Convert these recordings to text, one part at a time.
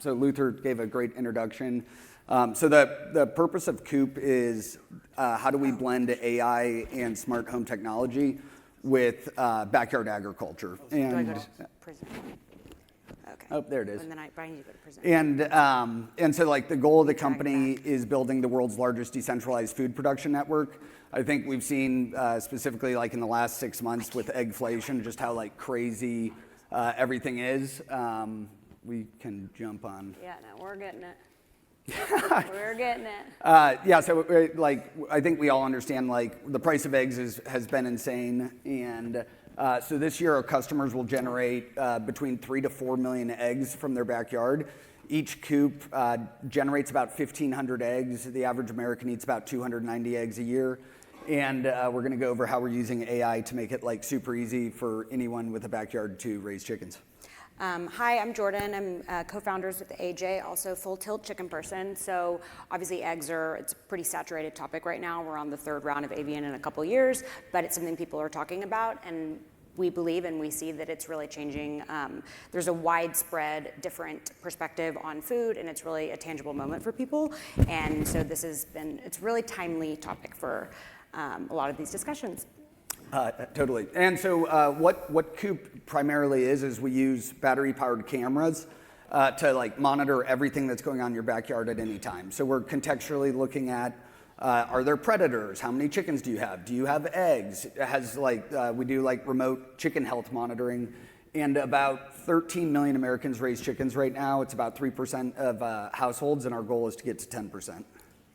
So Luther gave a great introduction. So the purpose of Coop is how do we blend AI and smart home technology with backyard agriculture. And do I go to prison? Okay. Oh, there it is. And then I need to go to prison. And so like the goal of the company is building the world's largest decentralized food production network. I think we've seen specifically like in the last 6 months with eggflation, just how like crazy everything is. We can jump on. Yeah, no, we're getting it. We're getting it. Yeah, so like I think we all understand like the price of eggs has been insane, and so this year our customers will generate between 3 to 4 million eggs from their backyard. Each coop generates about 1,500 eggs. The average American eats about 290 eggs a year, and we're going to go over how we're using AI to make it like super easy for anyone with a backyard to raise chickens. Hi, I'm Jordan. I'm co-founders with AJ, also full tilt chicken person. So obviously eggs it's a pretty saturated topic right now. We're on the 3rd round of avian in a couple years, but it's something people are talking about, and we believe and we see that it's really changing. There's a widespread different perspective on food, and it's really a tangible moment for people. And so it's really timely topic for a lot of these discussions. Totally. And so what Coop primarily is we use battery-powered cameras to like monitor everything that's going on in your backyard at any time. So we're contextually looking at are there predators? How many chickens do you have? Do you have eggs? It has like we do like remote chicken health monitoring, and about 13 million Americans raise chickens right now. It's about 3% of households, and our goal is to get to 10%.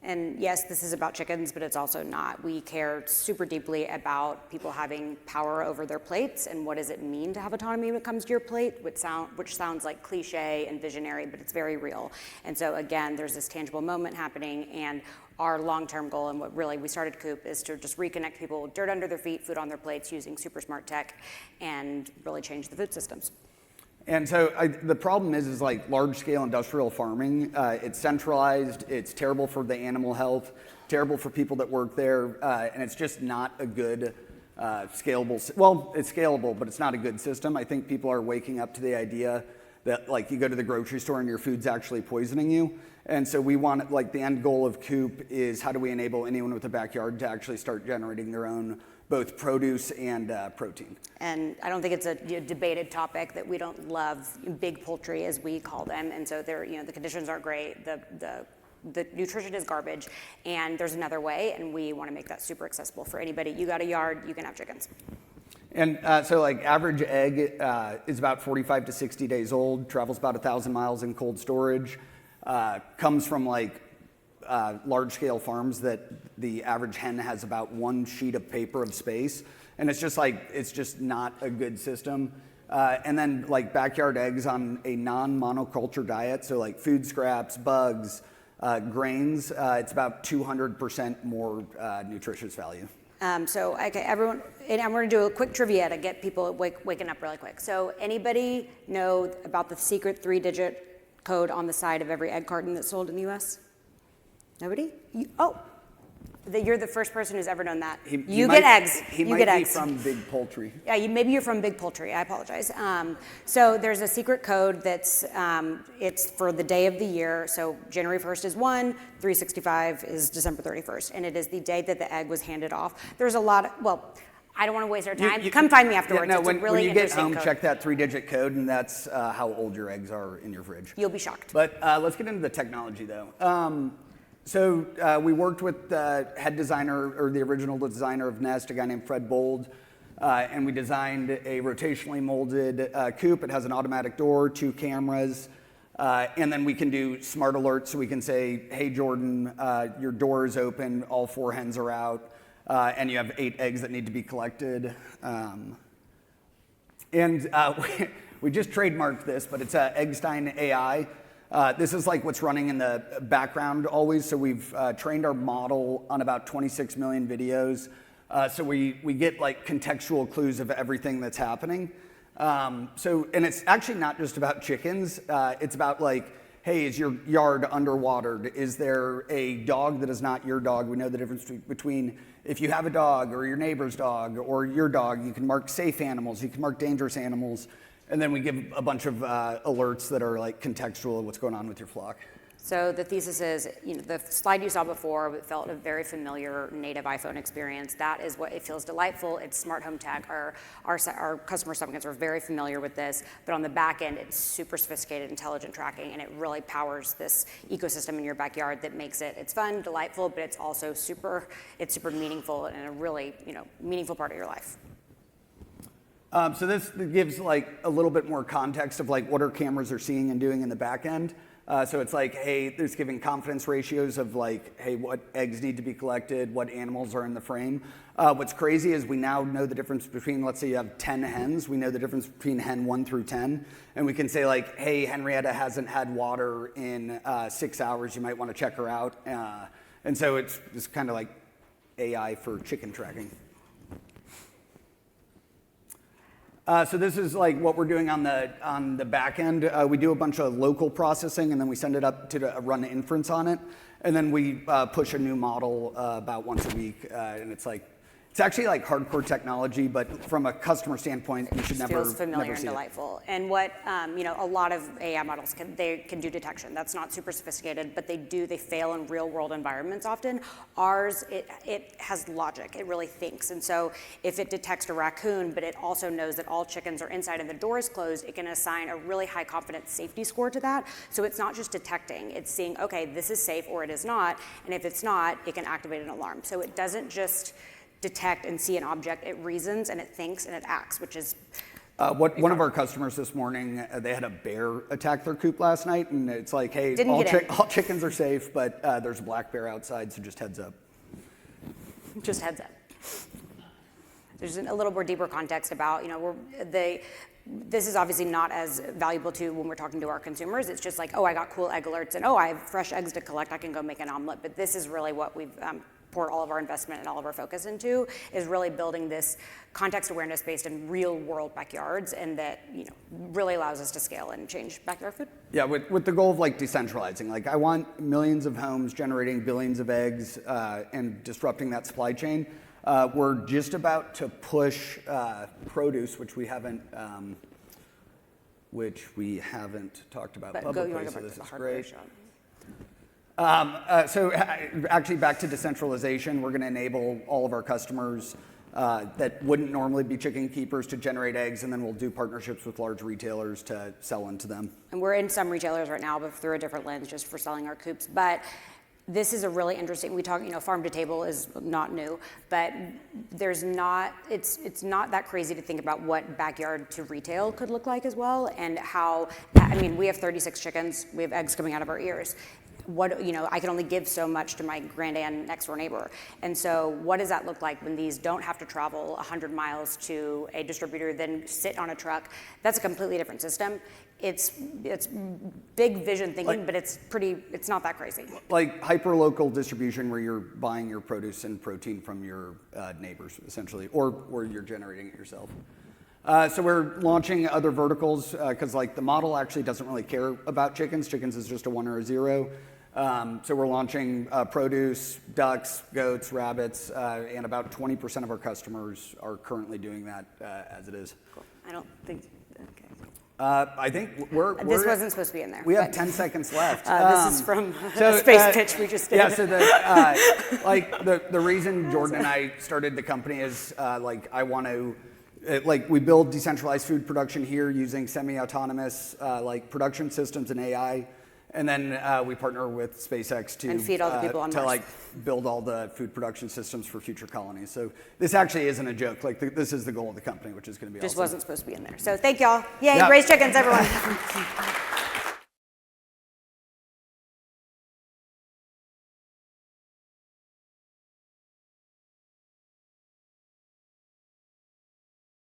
And yes, this is about chickens, but it's also not. We care super deeply about people having power over their plates, and what does it mean to have autonomy when it comes to your plate, which sounds like cliche and visionary, but it's very real. And so again, there's this tangible moment happening, and our long-term goal, and what really we started Coop, is to just reconnect people with dirt under their feet, food on their plates, using super smart tech, and really change the food systems. And so the problem is like large-scale industrial farming. It's centralized. It's terrible for the animal health, terrible for people that work there, and it's just not a good scalable. Well, it's scalable, but it's not a good system. I think people are waking up to the idea that like you go to the grocery store and your food's actually poisoning you. And so we want like the end goal of Coop is how do we enable anyone with a backyard to actually start generating their own both produce and protein. And I don't think it's a debated topic that we don't love big poultry, as we call them. And so the conditions aren't great. The nutrition is garbage, and there's another way, and we want to make that super accessible for anybody. You got a yard, you can have chickens. And so like average egg is about 45 to 60 days old, travels about 1,000 miles in cold storage, comes from like large-scale farms that the average hen has about 1 sheet of paper of space, and it's just not a good system. And then like backyard eggs on a non-monoculture diet, so like food scraps, bugs, grains, it's about 200% more nutritious value. So okay, everyone, and I'm going to do a quick trivia to get people waking up really quick. So anybody know about the secret 3-digit code on the side of every egg carton that's sold in the U.S.? Nobody? You're the first person who's ever known that. You get eggs. He might be from Big Poultry. Yeah, maybe you're from Big Poultry. I apologize. So there's a secret code that's it's for the day of the year. So January 1st is 1, 365 is December 31st, and it is the day that the egg was handed off. There's a lot of, I don't want to waste our time. Come find me afterwards. Yeah, no, it's a really when you get home, code. check that 3-digit code, and that's how old your eggs are in your fridge. You'll be shocked. But let's get into the technology, though. So we worked with the head designer, or the original designer of Nest, a guy named Fred Bold, and we designed a rotationally molded coop. It has an automatic door, 2 cameras, and then we can do smart alerts, so we can say, hey, Jordan, your door is open, all 4 hens are out, and you have 8 eggs that need to be collected. We just trademarked this, but it's Eggstein AI. This is like what's running in the background always. So we've trained our model on about 26 million videos. So we get like contextual clues of everything that's happening. And it's actually not just about chickens. It's about like, hey, is your yard underwatered? Is there a dog that is not your dog? We know the difference between if you have a dog or your neighbor's dog or your dog. You can mark safe animals. You can mark dangerous animals. And then we give a bunch of alerts that are like contextual of what's going on with your flock. So the thesis is, the slide you saw before felt a very familiar native iPhone experience. That is what it feels delightful. It's smart home tech. Our customer supplicants are very familiar with this, but on the back end, it's super sophisticated, intelligent tracking, and it really powers this ecosystem in your backyard that makes it's fun, delightful, but it's also super meaningful and a really, meaningful part of your life. So this gives like a little bit more context of like what our cameras are seeing and doing in the back end. So it's like, hey, there's giving confidence ratios of like, hey, what eggs need to be collected, what animals are in the frame. What's crazy is we now know the difference between, let's say you have 10 hens, we know the difference between hen 1 through 10, and we can say like, hey, Henrietta hasn't had water in 6 hours, you might want to check her out. And so it's kind of like AI for chicken tracking. So this is like what we're doing on the back end. We do a bunch of local processing, and then we send it up to run inference on it, and then we push a new model about once a week, and it's actually like hardcore technology, but from a customer standpoint, you should never feels familiar and delightful. And what a lot of AI models can do detection. That's not super sophisticated, but they fail in real world environments often. Ours, it has logic. It really thinks. And so if it detects a raccoon, but it also knows that all chickens are inside and the door is closed, it can assign a really high confidence safety score to that. So it's not just detecting, it's seeing, okay, this is safe or it is not. And if it's not, it can activate an alarm. So it doesn't just detect and see an object, it reasons and it thinks and it acts, which is one of our customers this morning, they had a bear attack their coop last night, and it's like, hey, all chickens are safe, but there's a black bear outside, so just heads up. Just heads up. There's a little more deeper context about, this is obviously not as valuable to when we're talking to our consumers. It's just like, oh, I got cool egg alerts, and oh, I have fresh eggs to collect, I can go make an omelet. But this is really what we've poured all of our investment and all of our focus into, is really building this context awareness based in real world backyards, and that really allows us to scale and change backyard food. Yeah, with the goal of like decentralizing. Like I want millions of homes generating billions of eggs and disrupting that supply chain. We're just about to push produce, which we haven't talked about publicly. So this is great. So actually back to decentralization, we're going to enable all of our customers that wouldn't normally be chicken keepers to generate eggs, and then we'll do partnerships with large retailers to sell into them. And we're in some retailers right now, but through a different lens, just for selling our coops. But this is a really interesting, we talk, farm to table is not new, but it's not that crazy to think about what backyard to retail could look like as well, and how, we have 36 chickens, we have eggs coming out of our ears. I can only give so much to my grand next door neighbor. And so what does that look like when these don't have to travel 100 miles to a distributor, then sit on a truck? That's a completely different system. It's big vision thinking, but it's not that crazy. Like hyper-local distribution where you're buying your produce and protein from your neighbors, essentially, or you're generating it yourself. So we're launching other verticals because the model actually doesn't really care about chickens. Chickens is just a 1 or a 0. So we're launching produce, ducks, goats, rabbits, and about 20% of our customers are currently doing that as it is. Cool. I don't think. Okay. I think this wasn't supposed to be in there. We have 10 seconds left. This is from the space pitch we just did. Yeah. So the reason Jordan and I started the company is I want to. We build decentralized food production here using semi-autonomous production systems and AI, and then we partner with SpaceX to feed all the people on Mars. Build all the food production systems for future colonies. So this actually isn't a joke. This is the goal of the company, which is going to be just awesome. Wasn't supposed to be in there. So thank y'all. Yay, raise chickens, everyone.